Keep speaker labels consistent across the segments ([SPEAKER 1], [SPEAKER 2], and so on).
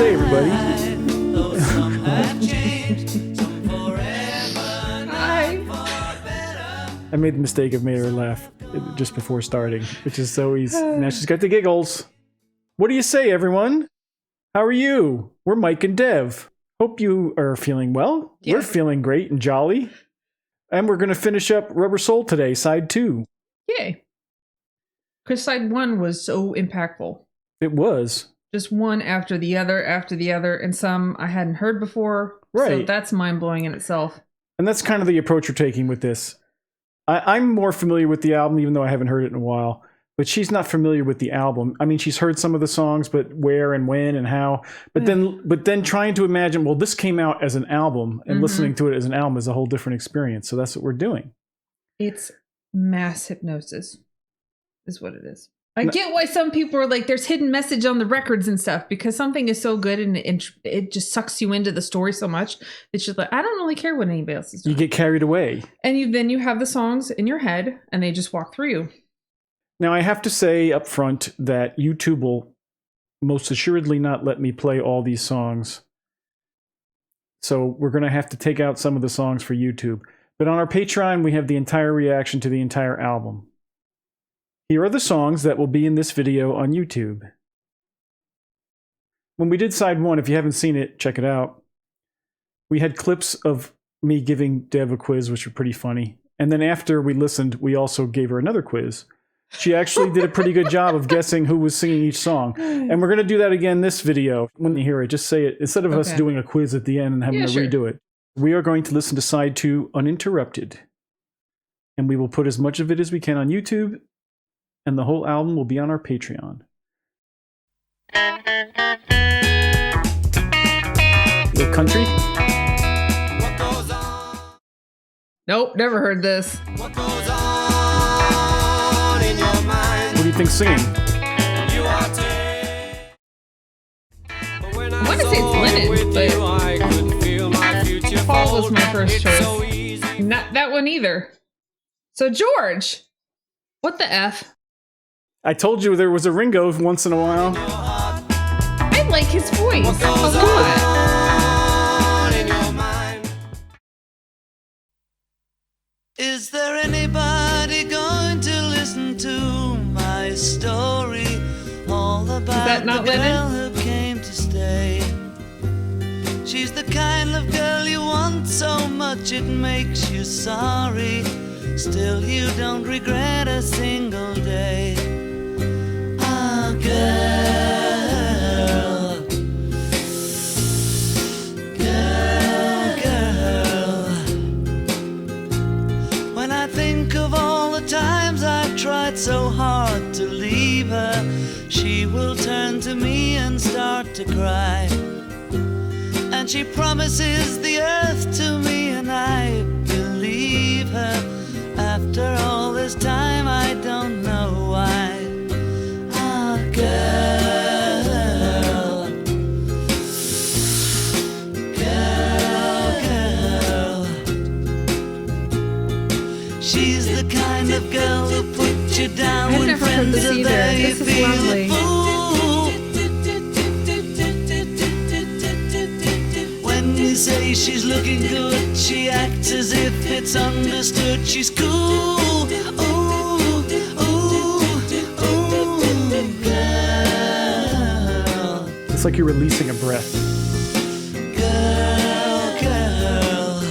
[SPEAKER 1] say, everybody? I made the mistake of making her laugh just before starting, which is so easy. Now she's got the giggles. What do you say, everyone? How are you? We're Mike and Dev. Hope you are feeling well. Yeah. We're feeling great and jolly. And we're going to finish up Rubber Soul today, side 2.
[SPEAKER 2] Yay. Because side 1 was so impactful.
[SPEAKER 1] It was.
[SPEAKER 2] Just one after the other, and some I hadn't heard before.
[SPEAKER 1] Right.
[SPEAKER 2] So that's mind-blowing in itself.
[SPEAKER 1] And that's kind of the approach we're taking with this. I'm more familiar with the album, even though I haven't heard it in a while. But she's not familiar with the album. I mean, she's heard some of the songs, but where and when and how. But then trying to imagine, well, this came out as an album, and listening to it as an album is a whole different experience. So that's what we're doing. It's
[SPEAKER 2] mass hypnosis, is what it is. I get why some people are like, there's hidden message on the records and stuff, because something is so good and it just sucks you into the story so much. It's just like, I don't really care what anybody else is doing.
[SPEAKER 1] You get carried away.
[SPEAKER 2] And then you have the songs in your head and they just walk through you.
[SPEAKER 1] Now, I have to say up front that YouTube will most assuredly not let me play all these songs. So we're going to have to take out some of the songs for YouTube. But on our Patreon, we have the entire reaction to the entire album. Here are the songs that will be in this video on YouTube. When we did side 1, if you haven't seen it, check it out. We had clips of me giving Dev a quiz, which were pretty funny. And then after we listened, we also gave her another quiz. She actually did a pretty good job of guessing who was singing each song. And we're going to do that again this video. When you hear it, just say it. Instead of us doing a quiz at the end and having to redo it. We are going to listen to side 2 uninterrupted. And we will put as much of it as we can on YouTube. And the whole album will be on our Patreon. Little country?
[SPEAKER 2] Nope, never heard this.
[SPEAKER 1] What do you think singing?
[SPEAKER 2] I want to say it's Lennon, but Paul was my first choice. Not that one either. So George, what the F?
[SPEAKER 1] I told you there was a Ringo once in a while.
[SPEAKER 2] I like his voice a lot.
[SPEAKER 3] Is there anybody going to listen to my story? All about the girl who came to stay. She's the kind of girl you want so much it makes you sorry. Still you don't regret a single day. Ah, girl, girl. When I think of all the times I've tried so hard to leave her, she will turn to me and start to cry. And she promises the earth to me and I believe her. After all this time, I don't know why. Ah, girl, girl, girl. She's the kind of girl who puts you down when friends are there. You feel the fool. When you say she's looking good, she acts as if it's understood. She's cool. Ooh, ooh, ooh, girl.
[SPEAKER 1] It's like you're releasing a breath.
[SPEAKER 3] Girl, girl.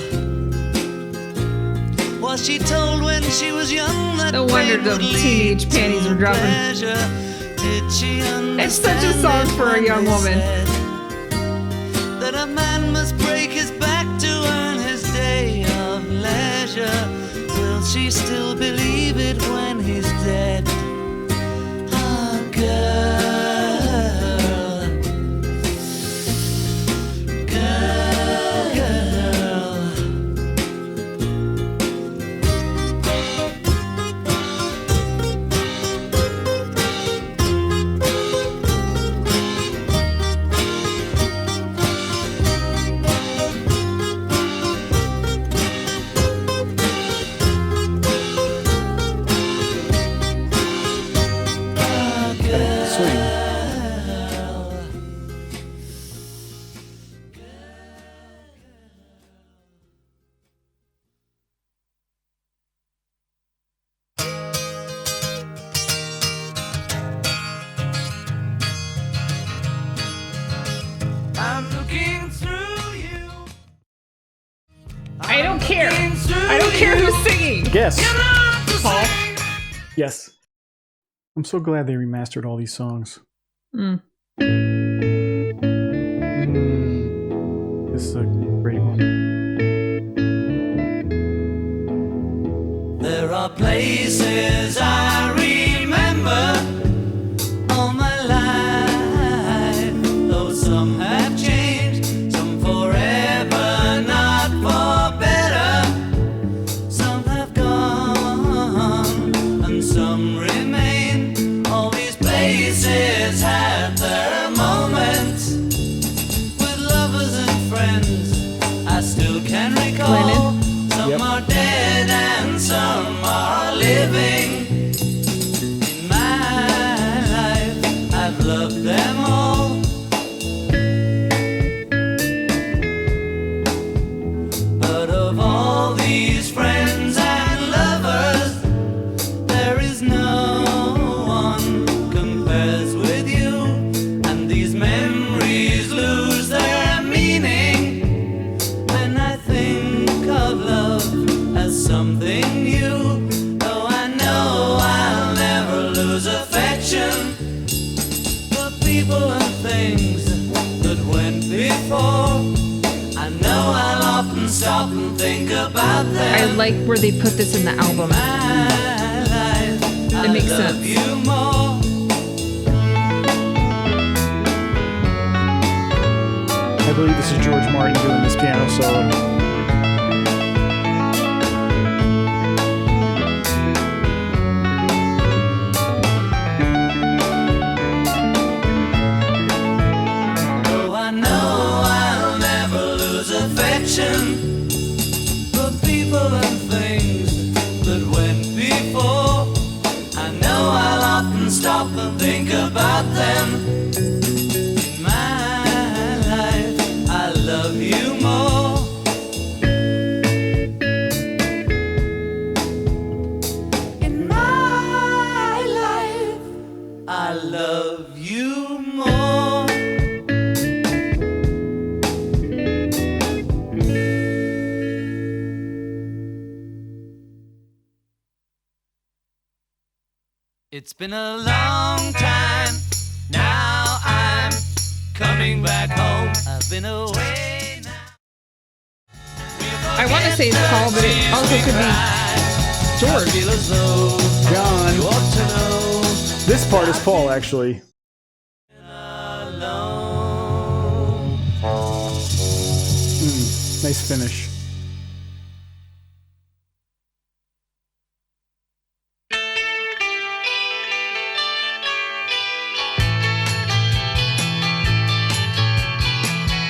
[SPEAKER 3] Was she told when she was young that
[SPEAKER 2] no wonder the teenage panties were dropping.
[SPEAKER 3] Did she understand?
[SPEAKER 2] It's such a song for a young woman.
[SPEAKER 3] That a man must break his back to earn his day of leisure. Will she still believe it when he's dead? Ah, girl, girl, girl.
[SPEAKER 2] don't care who's singing.
[SPEAKER 1] Guess.
[SPEAKER 2] Paul.
[SPEAKER 1] Yes. I'm so glad they remastered all these songs. This is a great one.
[SPEAKER 3] There are places I remember all my life, though some have changed, some forever, not for better. Some have gone and some remain. All these places have their moments with lovers and friends I still can recall. Some are dead and some are living. In my life, I've loved them all. But of all these friends and lovers, there is no one compares with you. And these memories lose their meaning when I think of love as something new. Though I know I'll never lose affection for people and things that went before. I know I'll often stop and think about them.
[SPEAKER 2] I like where they put this in the album.
[SPEAKER 3] It
[SPEAKER 2] makes sense.
[SPEAKER 3] You more.
[SPEAKER 1] I believe this is George Martin doing this piano solo.
[SPEAKER 3] Though I know I'll never lose affection for people and things that went before. I know I'll often stop and think about them. In my life, I love you more. In my life, I love you more. It's been a long time, now I'm coming back home. I've been away now.
[SPEAKER 2] I want to say it's Paul, but it also could be George.
[SPEAKER 1] John. This part is Paul, actually. Nice finish.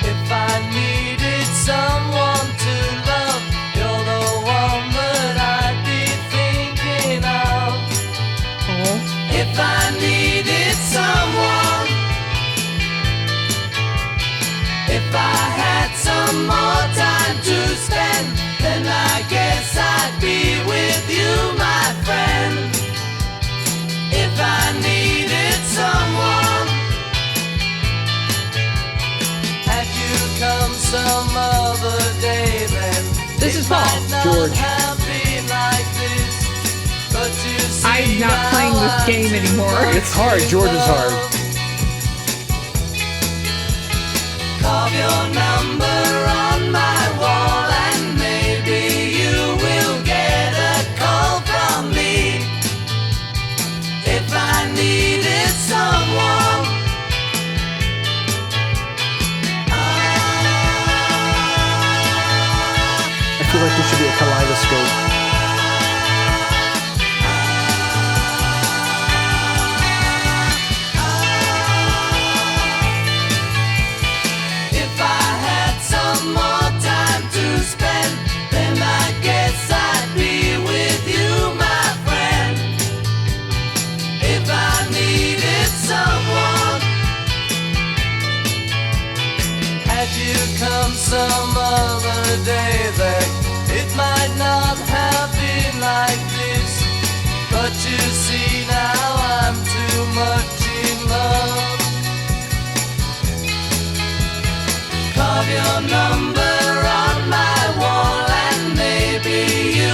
[SPEAKER 3] If I needed someone to love, you're the one that I'd be thinking of.
[SPEAKER 2] Paul.
[SPEAKER 3] If I needed someone, if I had some more time to spend, then I guess I'd be with you, my friend. If I needed someone, had you come some other day, then
[SPEAKER 2] This is Paul.
[SPEAKER 3] might not
[SPEAKER 1] George.
[SPEAKER 3] have been like this. But you see,
[SPEAKER 2] I'm not playing this
[SPEAKER 3] now
[SPEAKER 2] game
[SPEAKER 3] I'm
[SPEAKER 2] anymore.
[SPEAKER 3] too
[SPEAKER 1] It's hard.
[SPEAKER 3] much
[SPEAKER 1] George
[SPEAKER 3] in
[SPEAKER 1] is hard.
[SPEAKER 3] love. Carve your number on my wall, and maybe you will get a call from me. If I needed someone,
[SPEAKER 1] I feel like this should be a kaleidoscope.
[SPEAKER 3] if I had some more time to spend, then I guess I'd be with you, my friend. If I needed someone, had you come some other day, then it might not have been like this. But you see, now I'm too much in love. Carve your number on my wall, and maybe you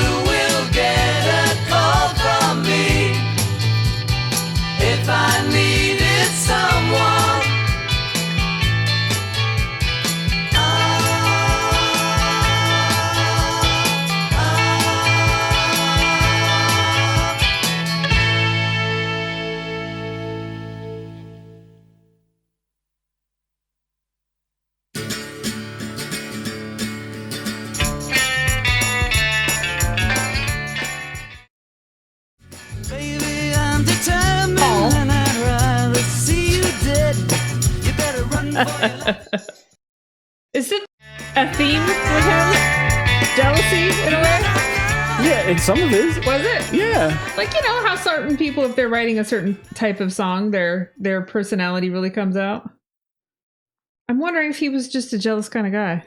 [SPEAKER 2] Is it a theme with him? Jealousy in a way?
[SPEAKER 1] Yeah, and some of it.
[SPEAKER 2] Was it?
[SPEAKER 1] Yeah.
[SPEAKER 2] Like, you know how certain people, if they're writing a certain type of song, their personality really comes out? I'm wondering if he was just a jealous kind of guy.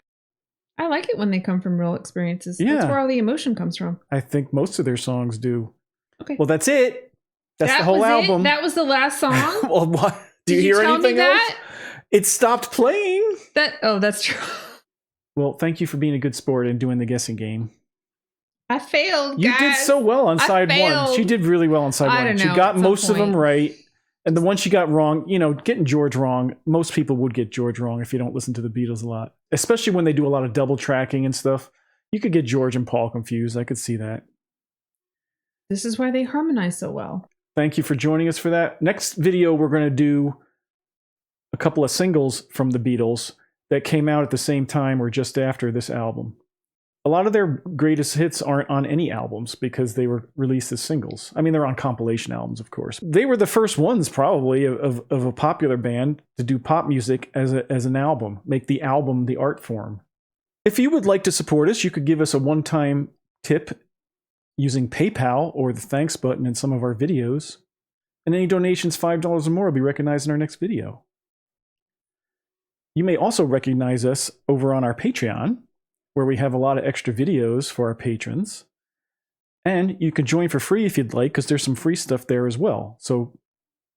[SPEAKER 2] I like it when they come from real experiences.
[SPEAKER 1] Yeah.
[SPEAKER 2] That's where all the emotion comes from.
[SPEAKER 1] I think most of their songs do.
[SPEAKER 2] Okay.
[SPEAKER 1] Well, that's it. That's the whole
[SPEAKER 2] was
[SPEAKER 1] album.
[SPEAKER 2] It? That was the last song?
[SPEAKER 1] Well, what? Do
[SPEAKER 2] Did
[SPEAKER 1] you hear
[SPEAKER 2] tell
[SPEAKER 1] anything
[SPEAKER 2] me
[SPEAKER 1] else?
[SPEAKER 2] that?
[SPEAKER 1] It stopped playing.
[SPEAKER 2] That's true.
[SPEAKER 1] Well, thank you for being a good sport and doing the guessing game.
[SPEAKER 2] I failed,
[SPEAKER 1] You
[SPEAKER 2] guys.
[SPEAKER 1] did so well on side one.
[SPEAKER 2] failed.
[SPEAKER 1] She did really well on side
[SPEAKER 2] I
[SPEAKER 1] one.
[SPEAKER 2] don't
[SPEAKER 1] She
[SPEAKER 2] know,
[SPEAKER 1] got
[SPEAKER 2] at some
[SPEAKER 1] most of them
[SPEAKER 2] point.
[SPEAKER 1] right. And the one she got wrong, you know, getting George wrong, most people would get George wrong if you don't listen to the Beatles a lot. Especially when they do a lot of double tracking and stuff. You could get George and Paul confused. I could see that.
[SPEAKER 2] This is why they harmonize so well.
[SPEAKER 1] Thank you for joining us for that. Next video, we're going to do a couple of singles from the Beatles that came out at the same time or just after this album. A lot of their greatest hits aren't on any albums because they were released as singles. I mean, they're on compilation albums, of course. They were the first ones, probably, of a popular band to do pop music as an album, make the album the art form. If you would like to support us, you could give us a one-time tip using PayPal or the thanks button in some of our videos. And any donations $5 or more will be recognized in our next video. You may also recognize us over on our Patreon, where we have a lot of extra videos for our patrons. And you can join for free if you'd like, because there's some free stuff there as well. So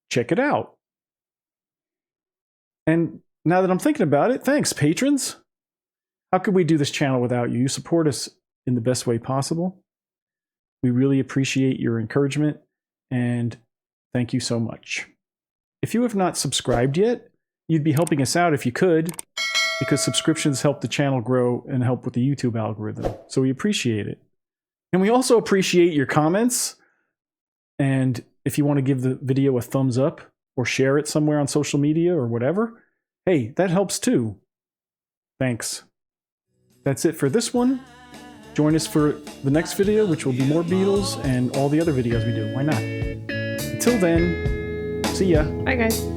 [SPEAKER 1] check it out. And now that I'm thinking about it, thanks, patrons. How could we do this channel without you? You support us in the best way possible. We really appreciate your encouragement, and thank you so much. If you have not subscribed yet, you'd be helping us out if you could, because subscriptions help the channel grow and help with the YouTube algorithm. So we appreciate it. And we also appreciate your comments. And if you want to give the video a thumbs up or share it somewhere on social media or whatever, hey, that helps too. Thanks. That's it for this one. Join us for the next video, which will be more Beatles and all the other videos we do. Why not? Until then, see ya.
[SPEAKER 2] Bye, guys.